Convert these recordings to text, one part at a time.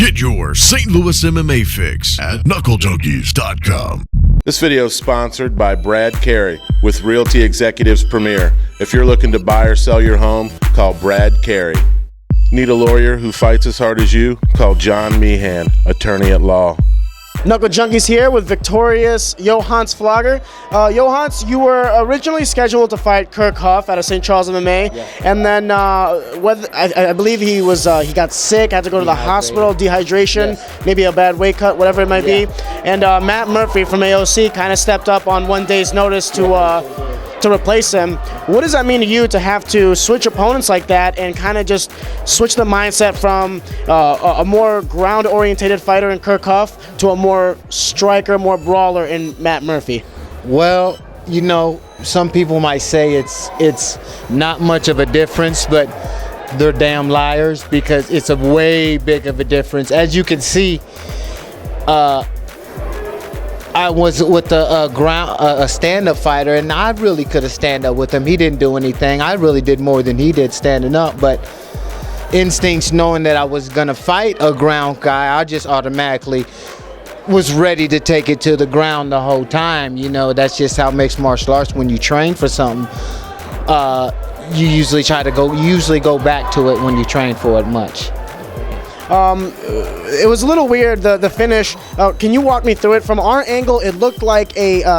Get your St. Louis MMA fix at knucklejunkies.com. This video is sponsored by Brad Carey with Realty Executives Premier. If you're looking to buy or sell your home, call Brad Carey. Need a lawyer who fights as hard as you? Call John Meehan, attorney at law. Knuckle Junkies here with victorious Yohance Flager. Yohance, you were originally scheduled to fight Kirk Huff out of St. Charles MMA, and then I believe he got sick, had to go to the hospital, dehydration, maybe a bad weight cut, whatever it might be. And Matt Murphy from AOC kind of stepped up on 1 day's notice to replace him. What does that mean to you to have to switch opponents like that and kind of just switch the mindset from a more ground-orientated fighter in Kirk Huff to a more striker, more brawler in Matt Murphy? Well, you know, some people might say it's not much of a difference, but they're damn liars, because it's a way big of a difference. As you can see, I was with a stand-up fighter, and I really could have stand up with him. He didn't do anything. I really did more than he did standing up, but instincts, knowing that I was gonna fight a ground guy, I just automatically was ready to take it to the ground the whole time. You know, that's just how mixed martial arts, when you train for something, you usually go back to it when you train for it much. It was a little weird, the finish. Can you walk me through it? From our angle, it looked like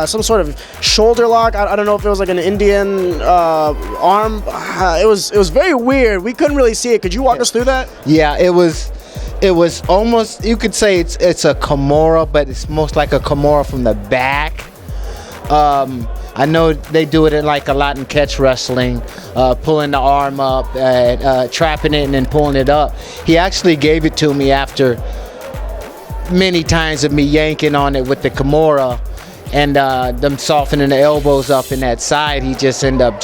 some sort of shoulder lock. I don't know if it was like an Indian arm. It was very weird. We couldn't really see it. Could you walk us through that? Yeah, it was almost, you could say it's a Kimura, but it's most like a Kimura from the back. I know they do it in like a lot in catch wrestling, pulling the arm up, trapping it and then pulling it up. He actually gave it to me after many times of me yanking on it with the Kimura and them softening the elbows up in that side. He just ended up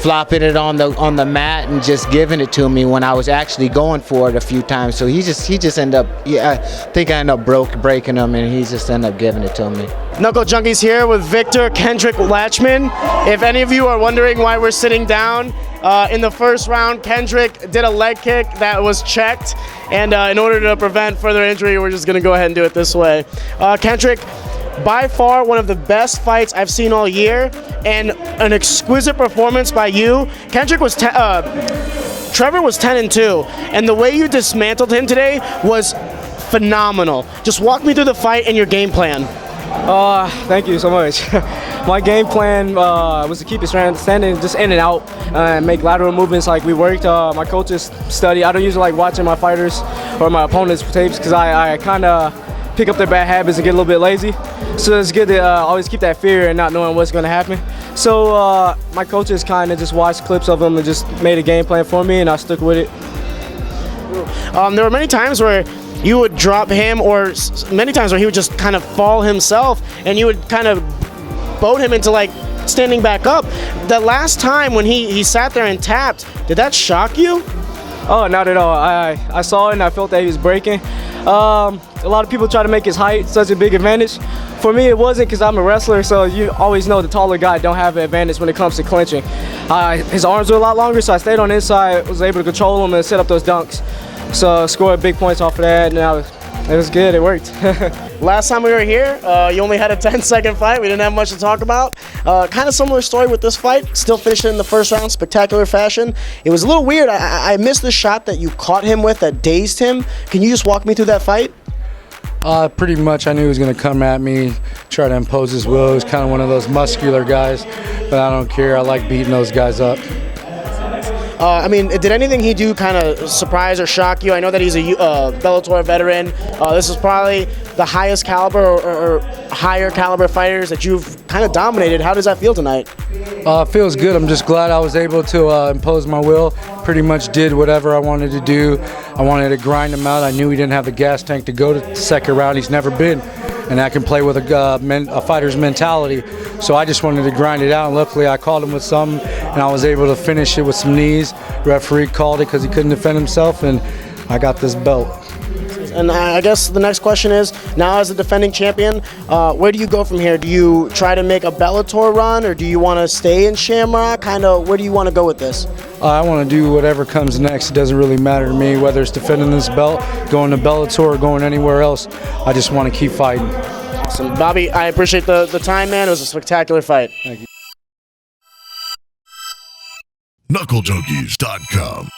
flopping it on the mat and just giving it to me when I was actually going for it a few times. So he just ended up, I think I ended up breaking him, and he just ended up giving it to me. Knuckle Junkies here with Kendrick Latchman. If any of you are wondering why we're sitting down, in the first round, Kendrick did a leg kick that was checked, and in order to prevent further injury, we're just gonna go ahead and do it this way. Kendrick, by far one of the best fights I've seen all year, and an exquisite performance by you. Kendrick was Trevor was 10-2, and the way you dismantled him today was phenomenal. Just walk me through the fight and your game plan. Thank you so much. My game plan was to keep his standing just in and out and make lateral movements like we worked. My coaches study. I don't usually like watching my fighters or my opponents' tapes because I kind of pick up their bad habits and get a little bit lazy. So it's good to always keep that fear and not knowing what's going to happen. So my coaches kind of just watched clips of him and just made a game plan for me, and I stuck with it. There were many times where you would drop him, or many times where he would just kind of fall himself, and you would kind of boat him into like standing back up. The last time when he sat there and tapped, did that shock you? Oh, not at all. I saw it and I felt that he was breaking. A lot of people try to make his height such a big advantage. For me, it wasn't, because I'm a wrestler, so you always know the taller guy don't have an advantage when it comes to clinching. His arms were a lot longer, so I stayed on the inside, was able to control him and set up those dunks. So scored big points off of that, and it was good, it worked. Last time we were here, you only had a 10-second fight. We didn't have much to talk about. Kind of similar story with this fight. Still finished it in the first round, spectacular fashion. It was a little weird. I missed the shot that you caught him with that dazed him. Can you just walk me through that fight? Pretty much, I knew he was going to come at me, try to impose his will. He's kind of one of those muscular guys, but I don't care. I like beating those guys up. I mean, did anything he do kind of surprise or shock you? I know that he's a Bellator veteran. This is probably the highest caliber or higher caliber fighters that you've kind of dominated. How does that feel tonight? It feels good. I'm just glad I was able to impose my will. Pretty much did whatever I wanted to do. I wanted to grind him out. I knew he didn't have the gas tank to go to the second round. He's never been. And I can play with a fighter's mentality. So I just wanted to grind it out, and luckily I called him with some, and I was able to finish it with some knees. Referee called it because he couldn't defend himself, and I got this belt. And I guess the next question is, now as the defending champion, where do you go from here? Do you try to make a Bellator run, or do you want to stay in Shamrock? Kind of, where do you want to go with this? I want to do whatever comes next. It doesn't really matter to me whether it's defending this belt, going to Bellator, or going anywhere else. I just want to keep fighting. Awesome. Bobby, I appreciate the time, man. It was a spectacular fight. knucklejunkies.com